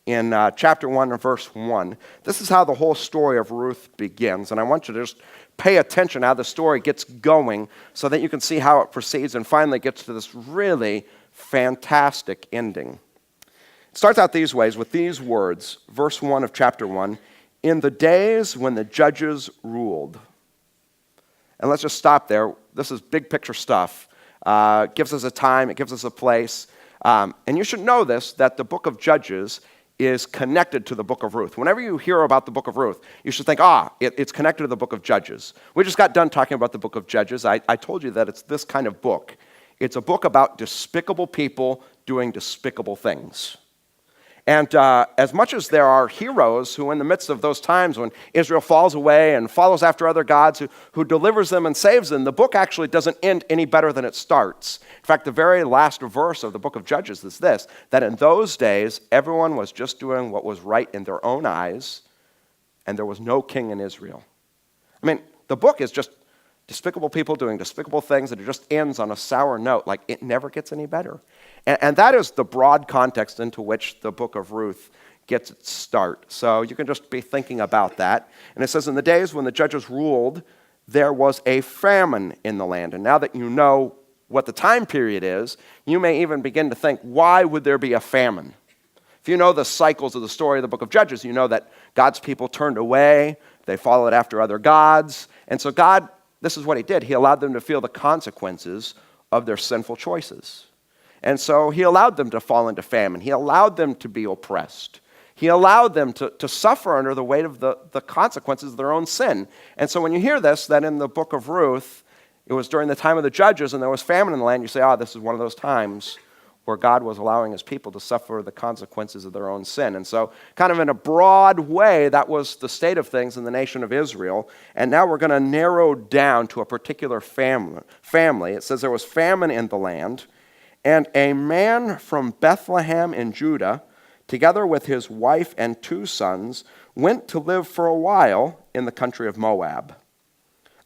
in chapter 1 and verse 1. This is how the whole story of Ruth begins. And I want you to just pay attention how the story gets going so that you can see how it proceeds and finally gets to this really fantastic ending. It starts out these ways with these words, verse 1 of chapter 1, "In the days when the judges ruled." And let's just stop there. This is big picture stuff. It gives us a time, it gives us a place. And you should know this, that the book of Judges is connected to the book of Ruth. Whenever you hear about the book of Ruth, you should think, it's connected to the book of Judges. We just got done talking about the book of Judges. I told you that it's this kind of book. It's a book about despicable people doing despicable things. And as much as there are heroes who, in the midst of those times when Israel falls away and follows after other gods, who delivers them and saves them, the book actually doesn't end any better than it starts. In fact, the very last verse of the book of Judges is this, that in those days, everyone was just doing what was right in their own eyes, and there was no king in Israel. I mean, the book is just despicable people doing despicable things, and it just ends on a sour note, like it never gets any better. And that is the broad context into which the book of Ruth gets its start. So you can just be thinking about that. And it says, in the days when the judges ruled, there was a famine in the land. And now that you know what the time period is, you may even begin to think, why would there be a famine? If you know the cycles of the story of the book of Judges, you know that God's people turned away, they followed after other gods. And so God, this is what he did. He allowed them to feel the consequences of their sinful choices. And so he allowed them to fall into famine. He allowed them to be oppressed. He allowed them to suffer under the weight of the consequences of their own sin. And so when you hear this, that in the book of Ruth, it was during the time of the judges and there was famine in the land, you say, this is one of those times where God was allowing his people to suffer the consequences of their own sin. And so kind of in a broad way, that was the state of things in the nation of Israel. And now we're going to narrow down to a particular family. It says there was famine in the land, and a man from Bethlehem in Judah, together with his wife and 2 sons, went to live for a while in the country of Moab.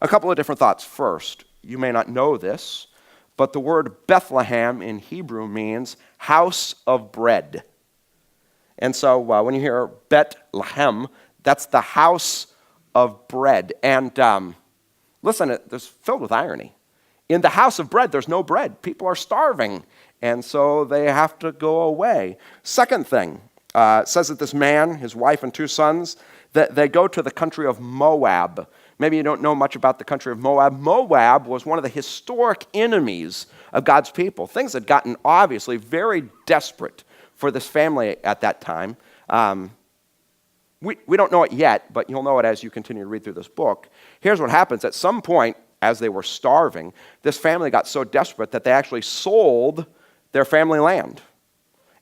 A couple of different thoughts. First, you may not know this, but the word Bethlehem in Hebrew means house of bread. And so when you hear Bethlehem, that's the house of bread. And listen, it's filled with irony. In the house of bread, there's no bread. People are starving, and so they have to go away. Second thing, it says that this man, his wife and 2 sons, that they go to the country of Moab. Maybe you don't know much about the country of Moab. Moab was one of the historic enemies of God's people. Things had gotten obviously very desperate for this family at that time. We don't know it yet, but you'll know it as you continue to read through this book. Here's what happens. At some point, as they were starving, this family got so desperate that they actually sold their family land.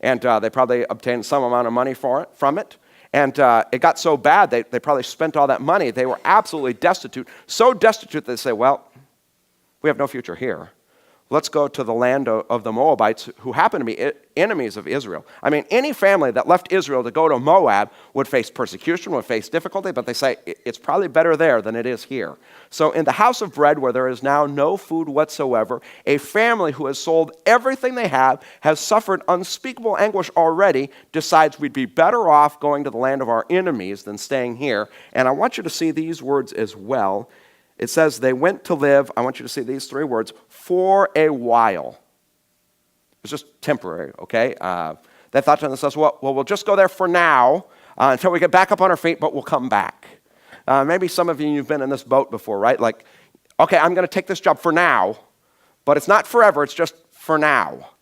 And they probably obtained some amount of money from it. And it got so bad, they probably spent all that money. They were absolutely destitute, so destitute that they say, well, we have no future here. Let's go to the land of the Moabites, who happen to be enemies of Israel. I mean, any family that left Israel to go to Moab would face persecution, would face difficulty, but they say it's probably better there than it is here. So in the house of bread, where there is now no food whatsoever, a family who has sold everything they have, has suffered unspeakable anguish already, decides we'd be better off going to the land of our enemies than staying here. And I want you to see these words as well. It says they went to live, I want you to see these 3 words, for a while. It was just temporary, okay? They thought to themselves, well, we'll just go there for now until we get back up on our feet, but we'll come back. Maybe some of you've been in this boat before, right? Like, okay, I'm going to take this job for now, but it's not forever, it's just for now.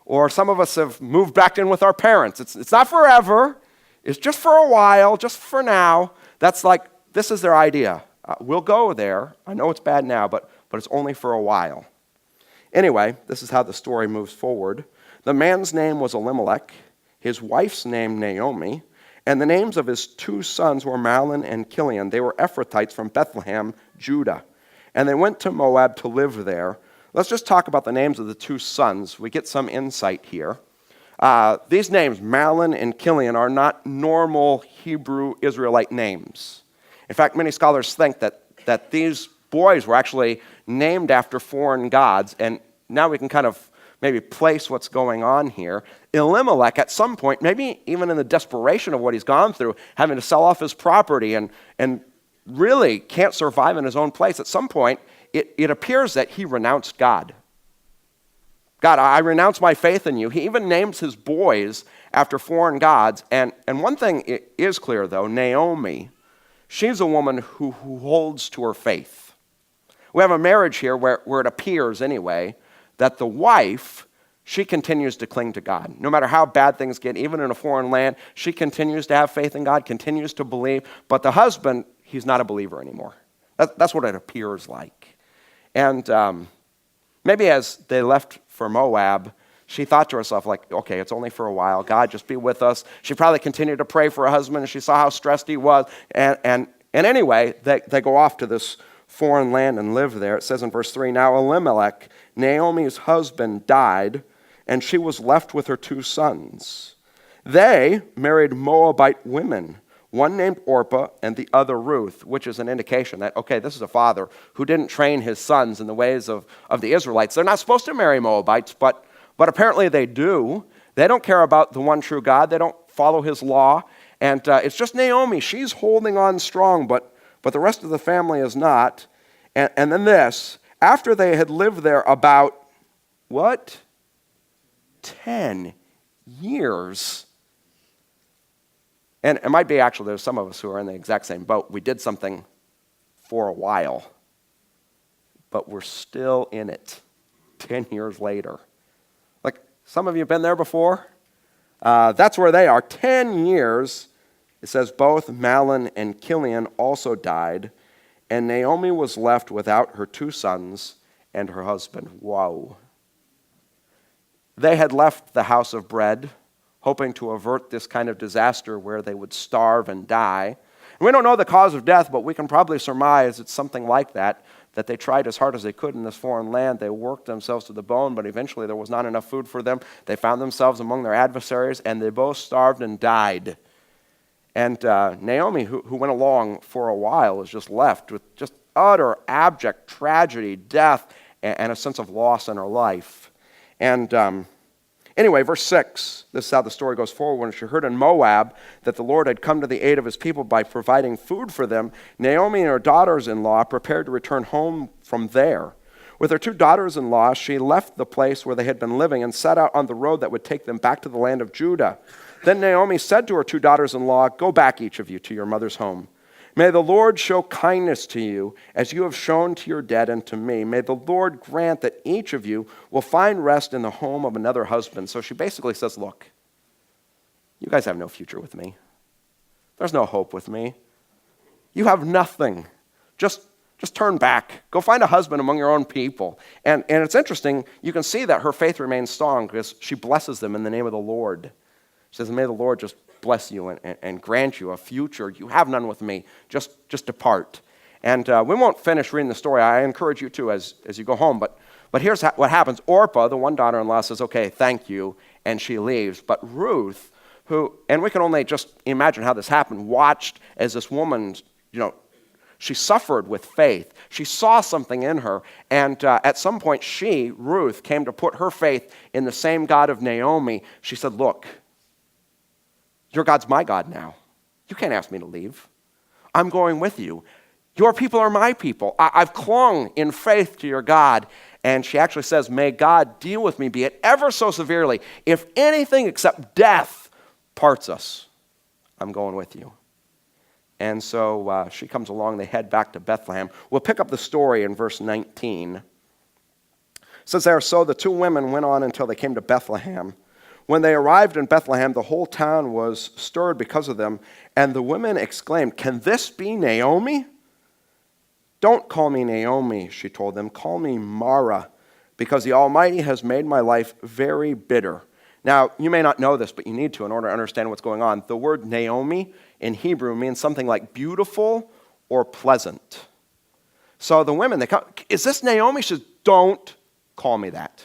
Or some of us have moved back in with our parents. It's not forever, it's just for a while, just for now. That's like, this is their idea. We'll go there. I know it's bad now, but it's only for a while. Anyway, this is how the story moves forward. The man's name was Elimelech, his wife's name Naomi, and the names of his 2 sons were Mahlon and Chilion. They were Ephrathites from Bethlehem, Judah. And they went to Moab to live there. Let's just talk about the names of the 2 sons. We get some insight here. These names, Mahlon and Chilion, are not normal Hebrew Israelite names. In fact, many scholars think that these boys were actually named after foreign gods, and now we can kind of maybe place what's going on here. Elimelech, at some point, maybe even in the desperation of what he's gone through, having to sell off his property and really can't survive in his own place, at some point, it appears that he renounced God. God, I renounce my faith in you. He even names his boys after foreign gods. And one thing is clear, though, Naomi, she's a woman who holds to her faith. We have a marriage here where it appears, anyway, that the wife, she continues to cling to God. No matter how bad things get, even in a foreign land, she continues to have faith in God, continues to believe. But the husband, he's not a believer anymore. That's what it appears like. And maybe as they left for Moab, she thought to herself, like, okay, it's only for a while. God, just be with us. She probably continued to pray for her husband, and she saw how stressed he was. And anyway, they go off to this foreign land and live there. It says in verse 3, now Elimelech, Naomi's husband, died, and she was left with her 2 sons. They married Moabite women, one named Orpah and the other Ruth, which is an indication that, okay, this is a father who didn't train his sons in the ways of the Israelites. They're not supposed to marry Moabites, but apparently they do. They don't care about the one true God. They don't follow his law. And it's just Naomi. She's holding on strong, but the rest of the family is not. And then this, after they had lived there about, 10 years. And it might be actually, there's some of us who are in the exact same boat. We did something for a while, but we're still in it 10 years later. Like, some of you have been there before. That's where they are. 10 years. It says both Mahlon and Chilion also died, and Naomi was left without her 2 sons and her husband. Whoa. They had left the house of bread, hoping to avert this kind of disaster where they would starve and die. And we don't know the cause of death, but we can probably surmise it's something like that they tried as hard as they could in this foreign land. They worked themselves to the bone, but eventually there was not enough food for them. They found themselves among their adversaries, and they both starved and died. And Naomi, who went along for a while, is just left with just utter abject tragedy, death, and a sense of loss in her life. And anyway, verse 6, this is how the story goes forward. When she heard in Moab that the Lord had come to the aid of his people by providing food for them, Naomi and her daughters-in-law prepared to return home from there. With her 2 daughters-in-law, she left the place where they had been living and set out on the road that would take them back to the land of Judah. Then Naomi said to her 2 daughters-in-law, go back, each of you, to your mother's home. May the Lord show kindness to you as you have shown to your dead and to me. May the Lord grant that each of you will find rest in the home of another husband. So she basically says, look, you guys have no future with me. There's no hope with me. You have nothing. Just turn back. Go find a husband among your own people. And it's interesting, you can see that her faith remains strong because she blesses them in the name of the Lord. She says, may the Lord just bless you and grant you a future. You have none with me. Just depart. And we won't finish reading the story. I encourage you to as you go home. But here's what happens. Orpah, the one daughter-in-law, says, okay, thank you, and she leaves. But Ruth, who, and we can only just imagine how this happened, watched as this woman, she suffered with faith. She saw something in her. And at some point, Ruth, came to put her faith in the same God of Naomi. She said, look, your God's my God now. You can't ask me to leave. I'm going with you. Your people are my people. I've clung in faith to your God. And she actually says, may God deal with me, be it ever so severely. If anything except death parts us, I'm going with you. And so she comes along. They head back to Bethlehem. We'll pick up the story in verse 19. It says there, so the 2 women went on until they came to Bethlehem. When they arrived in Bethlehem, the whole town was stirred because of them, and the women exclaimed, can this be Naomi? Don't call me Naomi, she told them. Call me Mara, because the Almighty has made my life very bitter. Now, you may not know this, but you need to in order to understand what's going on. The word Naomi in Hebrew means something like beautiful or pleasant. So the women, they come, is this Naomi? She says, don't call me that.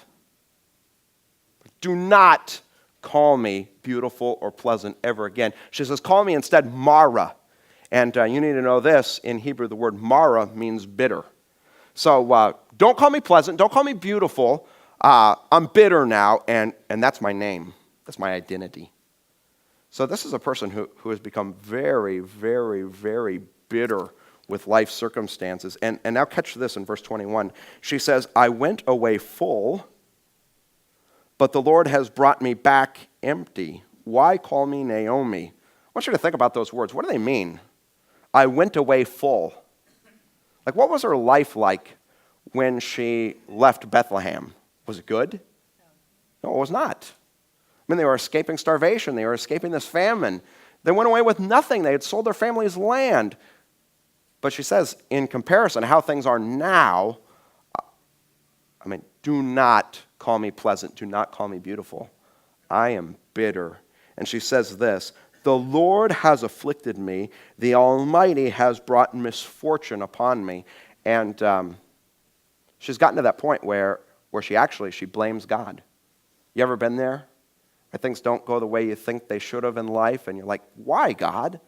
Do not call me beautiful or pleasant ever again. She says, call me instead Mara. And you need to know this. In Hebrew, the word Mara means bitter. So don't call me pleasant. Don't call me beautiful. I'm bitter now, and that's my name. That's my identity. So this is a person who has become very, very, very bitter with life circumstances. And now catch this in verse 21. She says, I went away full, but the Lord has brought me back empty. Why call me Naomi? I want you to think about those words. What do they mean? I went away full. Like, what was her life like when she left Bethlehem? Was it good? No, it was not. I mean, they were escaping starvation. They were escaping this famine. They went away with nothing. They had sold their family's land. But she says, in comparison to how things are now, do not call me pleasant. Do not call me beautiful. I am bitter. And she says this, the Lord has afflicted me. The Almighty has brought misfortune upon me. And she's gotten to that point where she blames God. You ever been there? Where things don't go the way you think they should have in life, and you're like, why, God?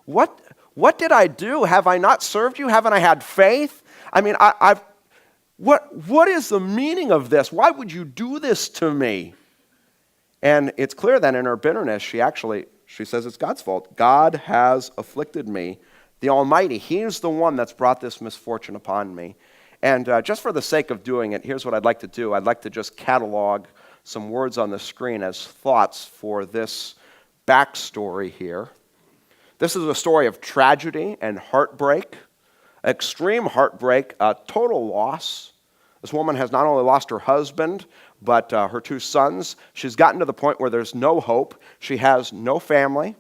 What did I do? Have I not served you? Haven't I had faith? What is the meaning of this? Why would you do this to me? And it's clear that in her bitterness, she says it's God's fault. God has afflicted me. The Almighty, He's the one that's brought this misfortune upon me. And just for the sake of doing it, here's what I'd like to do. I'd like to just catalog some words on the screen as thoughts for this backstory here. This is a story of tragedy and heartbreak, extreme heartbreak, total loss. This woman has not only lost her husband, but her two sons. She's gotten to the point where there's no hope. She has no family.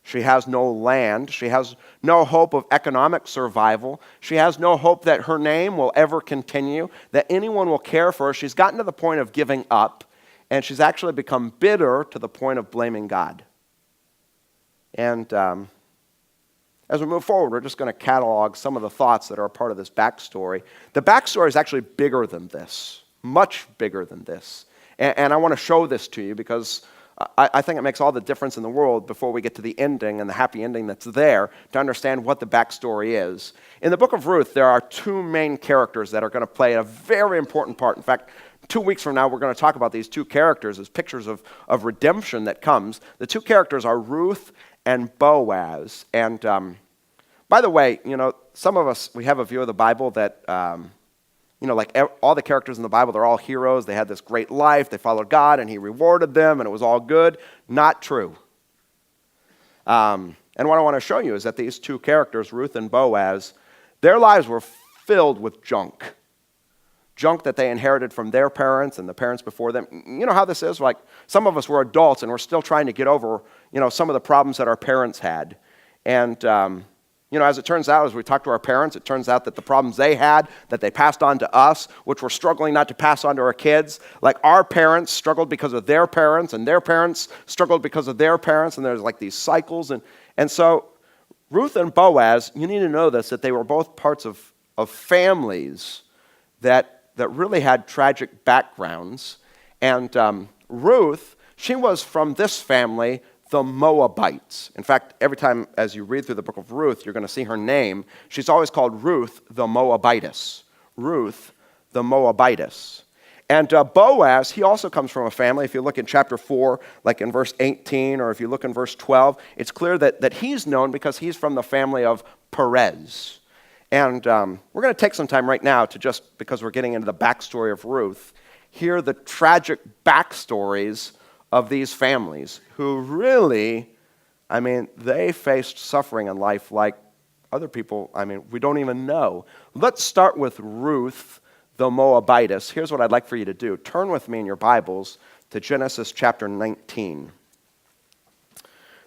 She has no land. She has no hope of economic survival. She has no hope that her name will ever continue, that anyone will care for her. She's gotten to the point of giving up, and she's actually become bitter to the point of blaming God. And as we move forward, we're just going to catalog some of the thoughts that are a part of this backstory. The backstory is actually bigger than this, much bigger than this. And I want to show this to you because I think it makes all the difference in the world before we get to the ending and the happy ending that's there to understand what the backstory is. In the book of Ruth, there are two main characters that are going to play a very important part. In fact, 2 weeks from now, we're going to talk about these two characters as pictures of redemption that comes. The two characters are Ruth and Boaz. And by the way, some of us, we have a view of the Bible that, like all the characters in the Bible, they're all heroes. They had this great life. They followed God, and He rewarded them, and it was all good. Not true. And what I want to show you is that these two characters, Ruth and Boaz, their lives were filled with junk. Junk that they inherited from their parents and the parents before them. You know how this is? Like, some of us were adults, and we're still trying to get over, some of the problems that our parents had. And as it turns out, as we talk to our parents, it turns out that the problems they had, that they passed on to us, which we're struggling not to pass on to our kids, like our parents struggled because of their parents, and their parents struggled because of their parents, and there's like these cycles. And so Ruth and Boaz, you need to know this, that they were both parts of families that really had tragic backgrounds. And Ruth, she was from this family, the Moabites. In fact, every time as you read through the book of Ruth, you're going to see her name. She's always called Ruth the Moabitess. Ruth the Moabitess. And Boaz, he also comes from a family. If you look in chapter 4, like in verse 18, or if you look in verse 12, it's clear that he's known because he's from the family of Perez. And we're going to take some time right now to just, because we're getting into the backstory of Ruth, hear the tragic backstories of these families who really, they faced suffering in life like other people, we don't even know. Let's start with Ruth, the Moabitess. Here's what I'd like for you to do. Turn with me in your Bibles to Genesis chapter 19.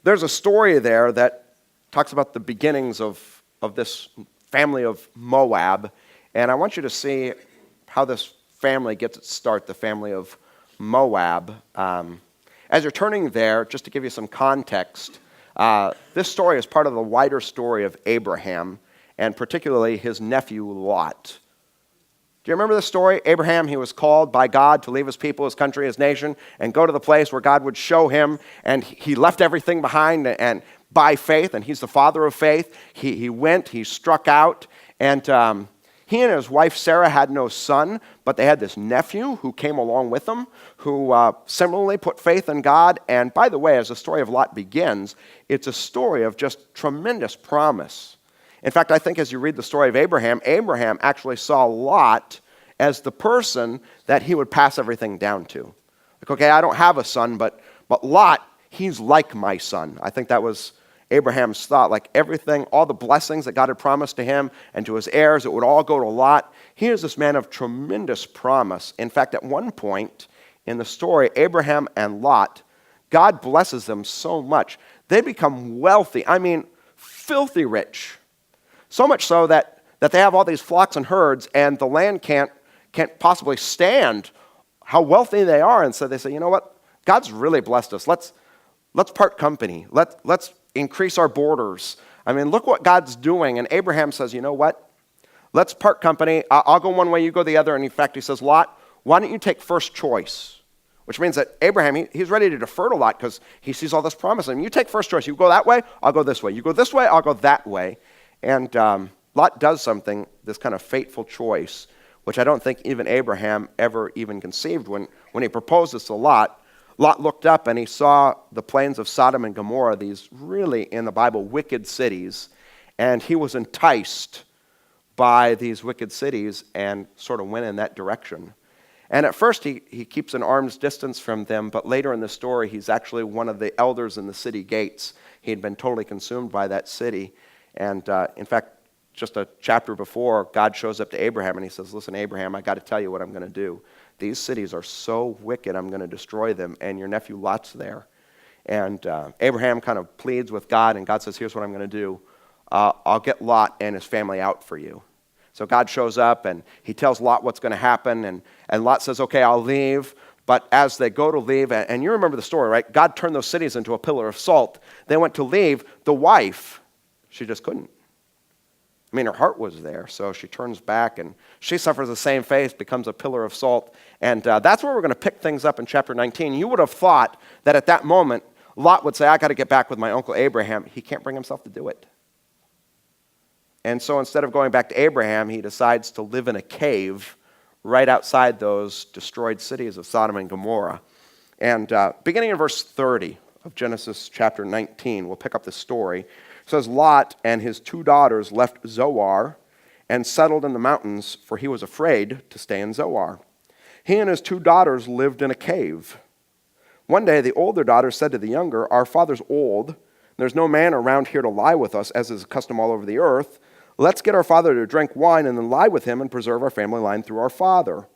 There's a story there that talks about the beginnings of this family of Moab, and I want you to see how this family gets its start, the family of Moab. As you're turning there, just to give you some context, this story is part of the wider story of Abraham, and particularly his nephew Lot. Do you remember this story? Abraham, he was called by God to leave his people, his country, his nation, and go to the place where God would show him, and he left everything behind, and by faith, and he's the father of faith, he went, he struck out, and He and his wife Sarah had no son, but they had this nephew who came along with them, who similarly put faith in God. And by the way, as the story of Lot begins, it's a story of just tremendous promise. In fact, I think as you read the story of Abraham, Abraham actually saw Lot as the person that he would pass everything down to. Like, okay, I don't have a son, but Lot, he's like my son. I think that was Abraham's thought, like everything, all the blessings that God had promised to him and to his heirs, it would all go to Lot. He is this man of tremendous promise. In fact, at one point in the story, Abraham and Lot, God blesses them so much. They become wealthy, I mean, filthy rich. So much so that they have all these flocks and herds, and the land can't possibly stand how wealthy they are. And so they say, you know what? God's really blessed us. Let's part company. Let's increase our borders. I mean, look what God's doing. And Abraham says, you know what? Let's part company. I'll go one way, you go the other. And in fact, he says, Lot, why don't you take first choice? Which means that Abraham, he's ready to defer to Lot because he sees all this promise. And you take first choice. You go that way, I'll go this way. You go this way, I'll go that way. And Lot does something, this kind of fateful choice, which I don't think even Abraham ever even conceived. When he proposes to Lot, Lot looked up and he saw the plains of Sodom and Gomorrah, these really, in the Bible, wicked cities. And he was enticed by these wicked cities and sort of went in that direction. And at first he keeps an arm's distance from them, but later in the story he's actually one of the elders in the city gates. He had been totally consumed by that city. And in fact, just a chapter before, God shows up to Abraham and he says, listen, Abraham, I got to tell you what I'm going to do. These cities are so wicked, I'm going to destroy them, and your nephew Lot's there. And Abraham kind of pleads with God, and God says, here's what I'm going to do. I'll get Lot and his family out for you. So God shows up, and he tells Lot what's going to happen, and Lot says, okay, I'll leave. But as they go to leave, and you remember the story, right? God turned those cities into a pillar of salt. They went to leave. The wife, she just couldn't. I mean, her heart was there, so she turns back, and she suffers the same fate, becomes a pillar of salt. And that's where we're going to pick things up in chapter 19. You would have thought that at that moment, Lot would say, I got to get back with my uncle Abraham. He can't bring himself to do it. And so instead of going back to Abraham, he decides to live in a cave right outside those destroyed cities of Sodom and Gomorrah. And beginning in verse 30 of Genesis chapter 19, we'll pick up this story. It says, Lot and his 2 daughters left Zoar and settled in the mountains, for he was afraid to stay in Zoar. He and his 2 daughters lived in a cave. One day the older daughter said to the younger, our father's old. There's no man around here to lie with us, as is custom all over the earth. Let's get our father to drink wine and then lie with him and preserve our family line through our father.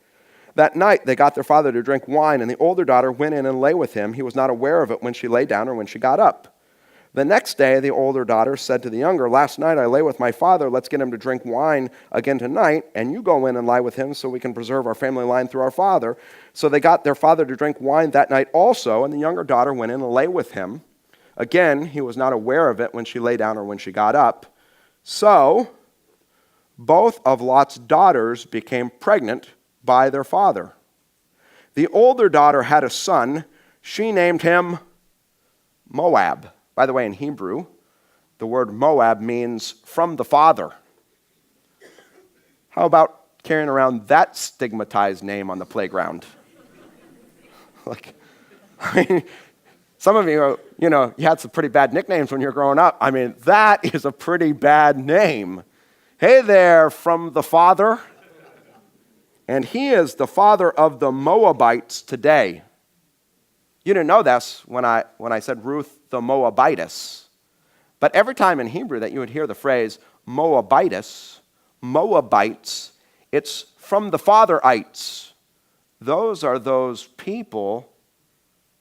That night they got their father to drink wine, and the older daughter went in and lay with him. He was not aware of it when she lay down or when she got up. The next day, the older daughter said to the younger, last night I lay with my father. Let's get him to drink wine again tonight, and you go in and lie with him so we can preserve our family line through our father. So they got their father to drink wine that night also, and the younger daughter went in and lay with him. Again, he was not aware of it when she lay down or when she got up. So both of Lot's daughters became pregnant by their father. The older daughter had a son. She named him Moab. By the way, in Hebrew, the word Moab means from the father. How about carrying around that stigmatized name on the playground? I mean, some of you, you had some pretty bad nicknames when you were growing up. I mean, that is a pretty bad name. Hey there, from the father. And he is the father of the Moabites today. You didn't know this when I said Ruth the Moabitess. But every time in Hebrew that you would hear the phrase Moabites, it's from the fatherites. Those are those people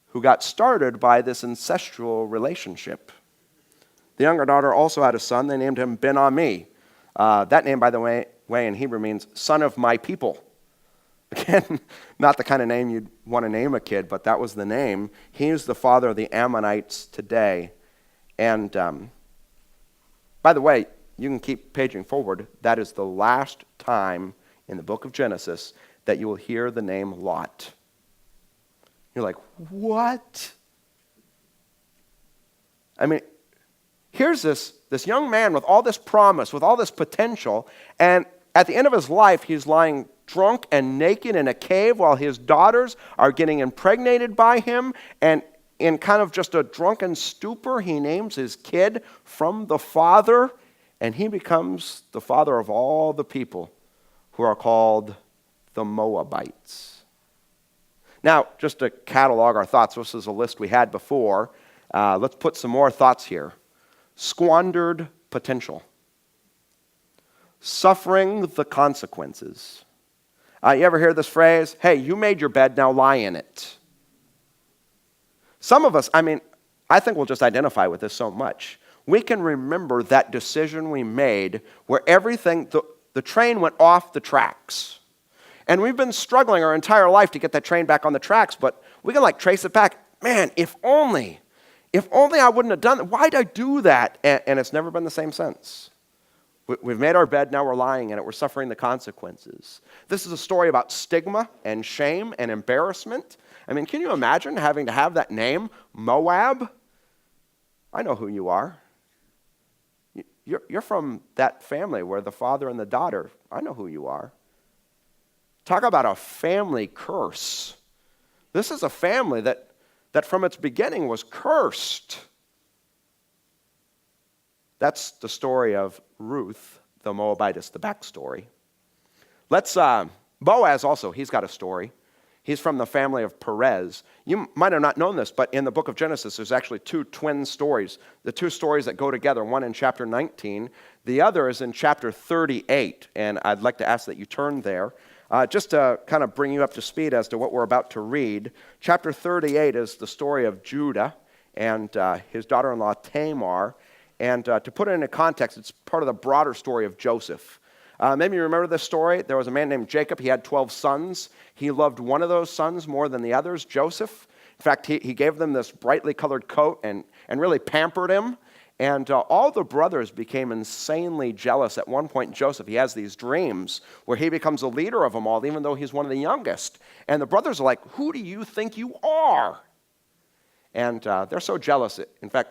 who got started by this incestual relationship. The younger daughter also had a son. They named him Ben-Ami. That name, by the way, in Hebrew means son of my people. Again, not the kind of name you'd want to name a kid, but that was the name. He's the father of the Ammonites today. And by the way, you can keep paging forward. That is the last time in the book of Genesis that you will hear the name Lot. You're like, what? I mean, here's this young man with all this promise, with all this potential, and At the end of his life, he's lying drunk and naked in a cave while his daughters are getting impregnated by him. And in kind of just a drunken stupor, he names his kid from the father, and he becomes the father of all the people who are called the Moabites. Now, just to catalog our thoughts, this is a list we had before. Let's put some more thoughts here. Squandered potential. Suffering the consequences. You ever hear this phrase? Hey, you made your bed, now lie in it. Some of us, I think we'll just identify with this so much. We can remember that decision we made where everything, the train went off the tracks. And we've been struggling our entire life to get that train back on the tracks, but we can trace it back. Man, if only I wouldn't have done that. Why'd I do that? And it's never been the same since. We've made our bed, now we're lying in it. We're suffering the consequences. This is a story about stigma and shame and embarrassment. Can you imagine having to have that name, Moab? I know who you are. You're from that family where the father and the daughter, I know who you are. Talk about a family curse. This is a family that from its beginning was cursed. That's the story of Ruth, the Moabitess, the backstory. Boaz also, he's got a story. He's from the family of Perez. You might have not known this, but in the book of Genesis, there's actually two twin stories. The two stories that go together, one in chapter 19, the other is in chapter 38. And I'd like to ask that you turn there. Just to kind of bring you up to speed as to what we're about to read. Chapter 38 is the story of Judah and his daughter-in-law Tamar. And to put it into context, it's part of the broader story of Joseph. Maybe you remember this story. There was a man named Jacob. He had 12 sons. He loved one of those sons more than the others, Joseph. In fact, he gave them this brightly colored coat and really pampered him. And all the brothers became insanely jealous. At one point, Joseph, he has these dreams where he becomes the leader of them all, even though he's one of the youngest. And the brothers are like, who do you think you are? And they're so jealous. In fact,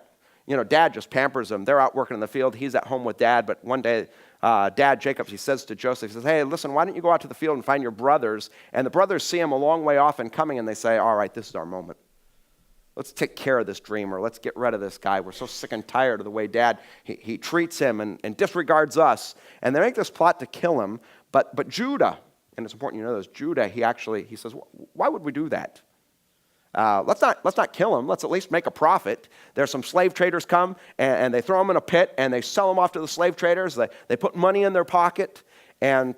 Dad just pampers them. They're out working in the field. He's at home with Dad. But one day, Dad, Jacob, he says to Joseph, he says, hey, listen, why don't you go out to the field and find your brothers? And the brothers see him a long way off and coming, and they say, all right, this is our moment. Let's take care of this dreamer. Let's get rid of this guy. We're so sick and tired of the way Dad, he treats him and disregards us. And they make this plot to kill him. But Judah, and it's important you know this, Judah, he says, why would we do that? Let's not kill him. Let's at least make a profit. There's some slave traders come, and they throw him in a pit, and they sell him off to the slave traders. They put money in their pocket. And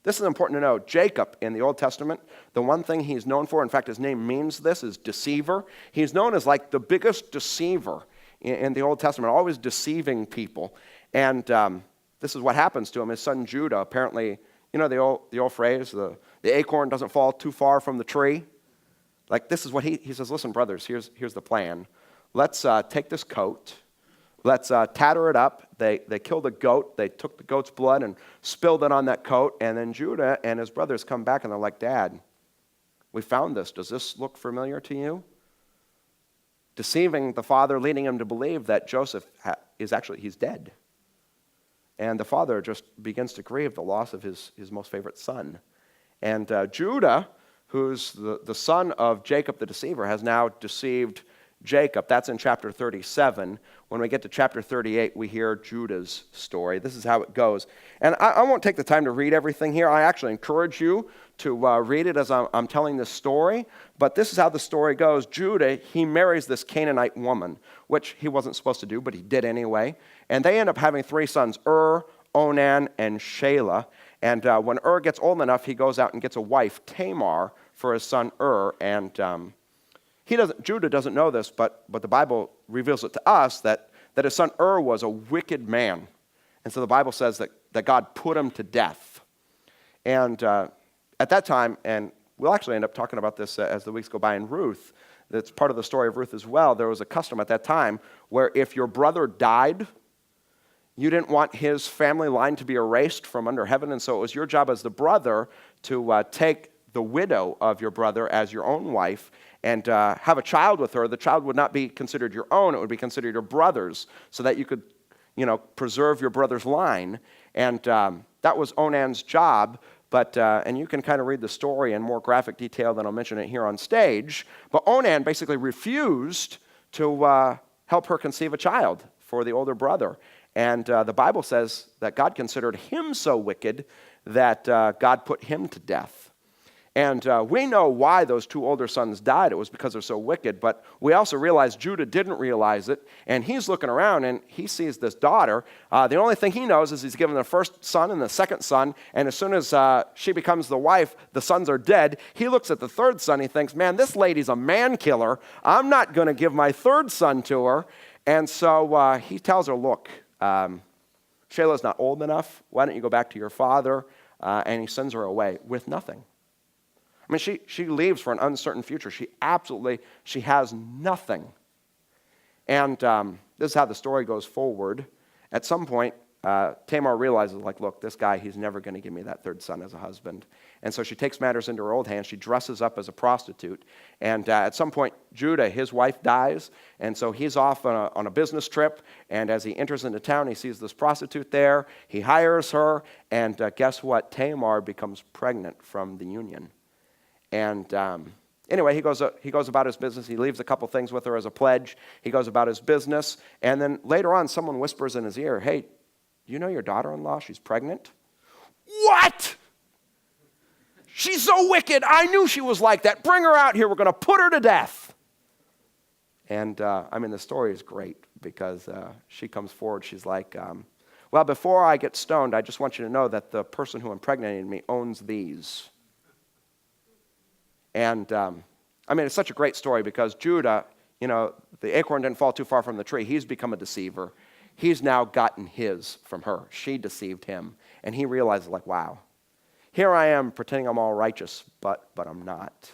this is important to know. Jacob, in the Old Testament, the one thing he's known for, in fact, his name means this, is deceiver. He's known as the biggest deceiver in the Old Testament, always deceiving people. And this is what happens to him. His son Judah, apparently, the old phrase, the acorn doesn't fall too far from the tree. This is what he says, listen, brothers, here's the plan. Let's take this coat. Let's tatter it up. They killed a goat. They took the goat's blood and spilled it on that coat. And then Judah and his brothers come back and they're like, Dad, we found this. Does this look familiar to you? Deceiving the father, leading him to believe that Joseph he's dead. And the father just begins to grieve the loss of his most favorite son. And Judah, who's the son of Jacob the deceiver, has now deceived Jacob. That's in chapter 37. When we get to chapter 38, we hear Judah's story. This is how it goes. And I won't take the time to read everything here. I actually encourage you to read it as I'm telling this story. But this is how the story goes. Judah, he marries this Canaanite woman, which he wasn't supposed to do, but he did anyway. And they end up having 3 sons, Onan, and Shelah. And when gets old enough, he goes out and gets a wife, Tamar, for his son And Judah doesn't know this, but the Bible reveals it to us that his son was a wicked man. And so the Bible says that God put him to death. And at that time, and we'll actually end up talking about this as the weeks go by in Ruth, that's part of the story of Ruth as well. There was a custom at that time where if your brother died, you didn't want his family line to be erased from under heaven, and so it was your job as the brother to take the widow of your brother as your own wife and have a child with her. The child would not be considered your own. It would be considered your brother's so that you could, preserve your brother's line. And that was Onan's job. But, and you can kind of read the story in more graphic detail than I'll mention it here on stage. But Onan basically refused to help her conceive a child for the older brother. And the Bible says that God considered him so wicked that God put him to death. And we know why those two older sons died. It was because they're so wicked. But we also realize Judah didn't realize it. And he's looking around and he sees this daughter. The only thing he knows is he's given the first son and the second son. And as soon as she becomes the wife, the sons are dead. He looks at the third son. He thinks, man, this lady's a man killer. I'm not going to give my third son to her. And so he tells her, look, Shayla's not old enough. Why don't you go back to your father? And he sends her away with nothing. I mean, she leaves for an uncertain future. She has nothing. And this is how the story goes forward. At some point, Tamar realizes, like, look, this guy, he's never going to give me that third son as a husband. And so she takes matters into her own hands. She dresses up as a prostitute. And at some point, Judah, his wife, dies. And so he's off on a business trip. And as he enters into town, he sees this prostitute there. He hires her. And guess what? Tamar becomes pregnant from the union. And anyway, he goes about his business. He leaves a couple things with her as a pledge. He goes about his business. And then later on, someone whispers in his ear, hey, you know your daughter-in-law? She's pregnant. What? She's so wicked. I knew she was like that. Bring her out here. We're going to put her to death. And, I mean, the story is great because she comes forward. She's like, well, before I get stoned, I just want you to know that the person who impregnated me owns these. And, I mean, it's such a great story because Judah, you know, the acorn didn't fall too far from the tree. He's become a deceiver. He's now gotten his from her. She deceived him. And he realizes, like, wow, here I am pretending I'm all righteous, but I'm not.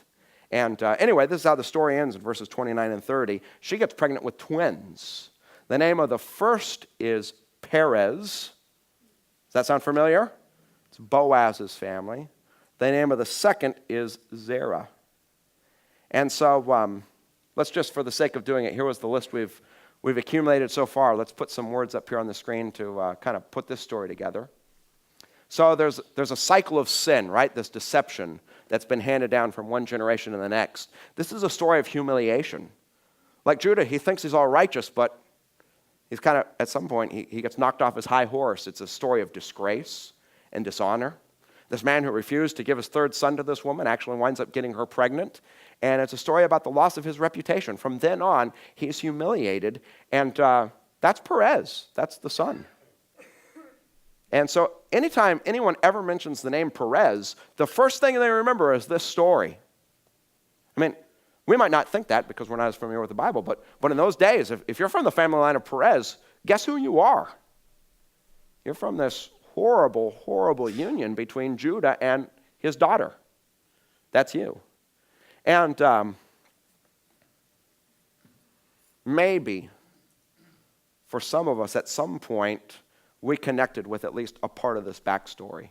And anyway, this is how the story ends in verses 29 and 30. She gets pregnant with twins. The name of the first is Perez. Does that sound familiar? It's Boaz's family. The name of the second is Zerah. And so let's just, for the sake of doing it, here was the list we've accumulated so far. Let's put some words up here on the screen to kind of put this story together. So there's a cycle of sin, right? This deception that's been handed down from one generation to the next. This is a story of humiliation. Like Judah, he thinks he's all righteous, but he's kind of, at some point, he gets knocked off his high horse. It's a story of disgrace and dishonor. This man who refused to give his third son to this woman actually winds up getting her pregnant. And it's a story about the loss of his reputation. From then on, he's humiliated. And that's Perez. That's the son. And so anytime anyone ever mentions the name Perez, the first thing they remember is this story. I mean, we might not think that because we're not as familiar with the Bible, but in those days, if you're from the family line of Perez, guess who you are? You're from this horrible, horrible union between Judah and his daughter. That's you. And maybe for some of us at some point, we connected with at least a part of this backstory.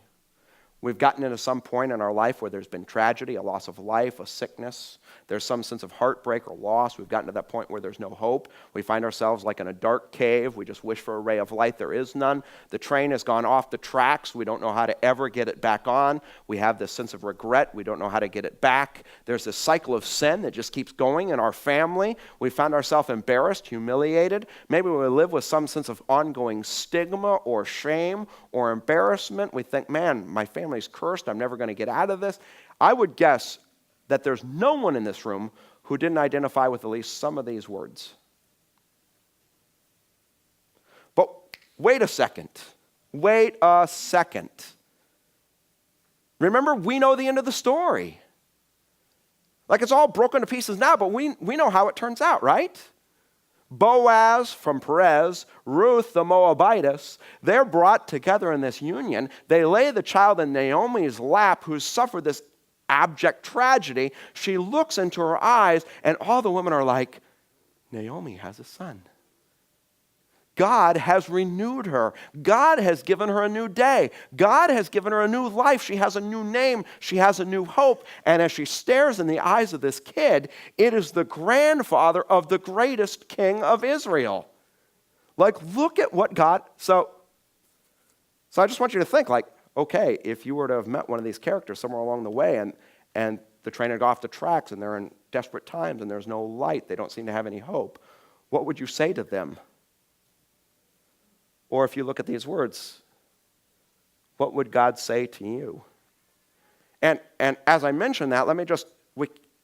We've gotten into some point in our life where there's been tragedy, a loss of life, a sickness. There's some sense of heartbreak or loss. We've gotten to that point where there's no hope. We find ourselves like in a dark cave. We just wish for a ray of light. There is none. The train has gone off the tracks. We don't know how to ever get it back on. We have this sense of regret. We don't know how to get it back. There's this cycle of sin that just keeps going in our family. We found ourselves embarrassed, humiliated. Maybe we live with some sense of ongoing stigma or shame or embarrassment. We think, man, my family's cursed. I'm never going to get out of this. I would guess that there's no one in this room who didn't identify with at least some of these words. But wait a second. Wait a second. Remember, we know the end of the story. Like it's all broken to pieces now, but we know how it turns out, right? Boaz from Perez, Ruth the Moabitess, they're brought together in this union. They lay the child in Naomi's lap who's suffered this abject tragedy. She looks into her eyes and all the women are like, Naomi has a son. God has renewed her. God has given her a new day. God has given her a new life. She has a new name. She has a new hope. And as she stares in the eyes of this kid, it is the grandfather of the greatest king of Israel. Like, look at what God... So I just want you to think, like, okay, if you were to have met one of these characters somewhere along the way and the train had gone off the tracks and they're in desperate times and there's no light, they don't seem to have any hope, what would you say to them? Or if you look at these words, what would God say to you? And as I mentioned that,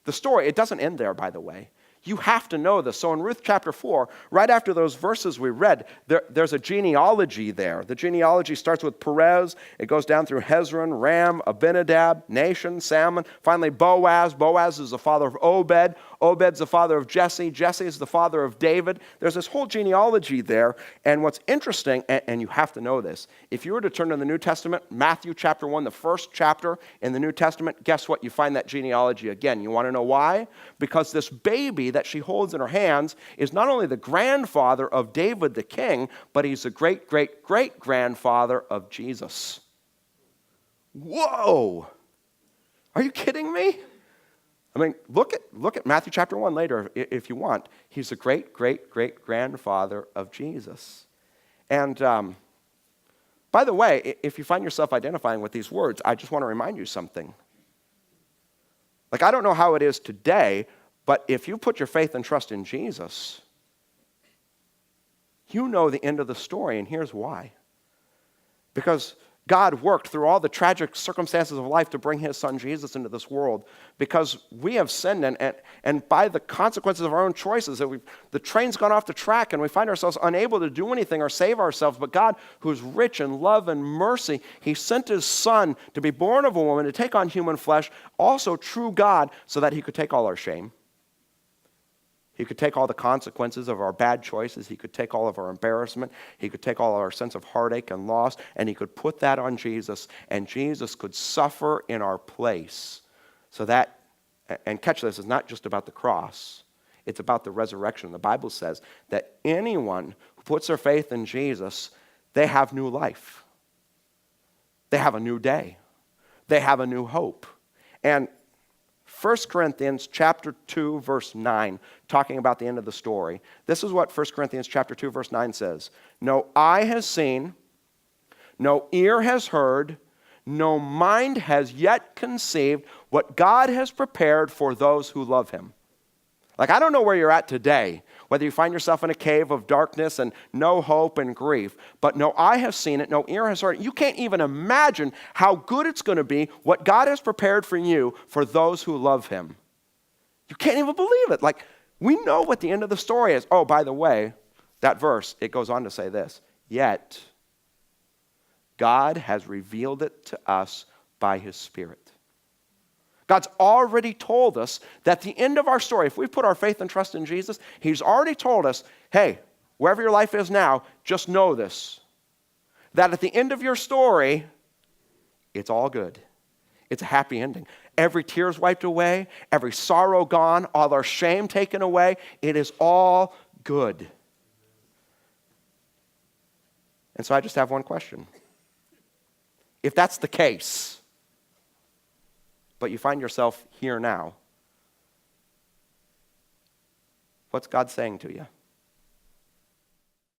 the story, it doesn't end there, by the way. You have to know this. So in Ruth chapter 4, right after those verses we read, there's a genealogy there. The genealogy starts with Perez. It goes down through Hezron, Ram, Abinadab, Nahshon, Salmon. Finally, Boaz. Boaz is the father of Obed. Obed's the father of Jesse. Jesse is the father of David. There's this whole genealogy there. And what's interesting, and you have to know this, if you were to turn to the New Testament, Matthew chapter 1, the first chapter in the New Testament, guess what? You find that genealogy again. You want to know why? Because this baby that she holds in her hands is not only the grandfather of David the king, but he's the great-great-great-grandfather of Jesus. Whoa! Are you kidding me? I mean, look at Matthew chapter 1 later if you want. He's the great-great-great-grandfather of Jesus. And by the way, if you find yourself identifying with these words, I just want to remind you something. Like, I don't know how it is today, but if you put your faith and trust in Jesus, you know the end of the story, and here's why. Because God worked through all the tragic circumstances of life to bring his son Jesus into this world because we have sinned, and by the consequences of our own choices, the train's gone off the track and we find ourselves unable to do anything or save ourselves. But God, who's rich in love and mercy, he sent his son to be born of a woman, to take on human flesh, also true God, so that he could take all our shame. He could take all the consequences of our bad choices. He could take all of our embarrassment. He could take all of our sense of heartache and loss, and he could put that on Jesus, and Jesus could suffer in our place. So that, and catch this, it's not just about the cross. It's about the resurrection. The Bible says that anyone who puts their faith in Jesus, they have new life. They have a new day. They have a new hope. And 1 Corinthians chapter 2, verse 9, talking about the end of the story. This is what 1 Corinthians chapter 2, verse 9 says. No eye has seen, no ear has heard, no mind has yet conceived what God has prepared for those who love him. Like, I don't know where you're at today, whether you find yourself in a cave of darkness and no hope and grief, but no eye has seen it, no ear has heard it. You can't even imagine how good it's going to be, what God has prepared for you, for those who love him. You can't even believe it. Like, we know what the end of the story is. Oh, by the way, that verse, it goes on to say this, yet God has revealed it to us by his Spirit. God's already told us that the end of our story, if we put our faith and trust in Jesus, he's already told us, hey, wherever your life is now, just know this, that at the end of your story, it's all good. It's a happy ending. Every tear's wiped away, every sorrow gone, all our shame taken away. It is all good. And so I just have one question. If that's the case, but you find yourself here now, what's God saying to you?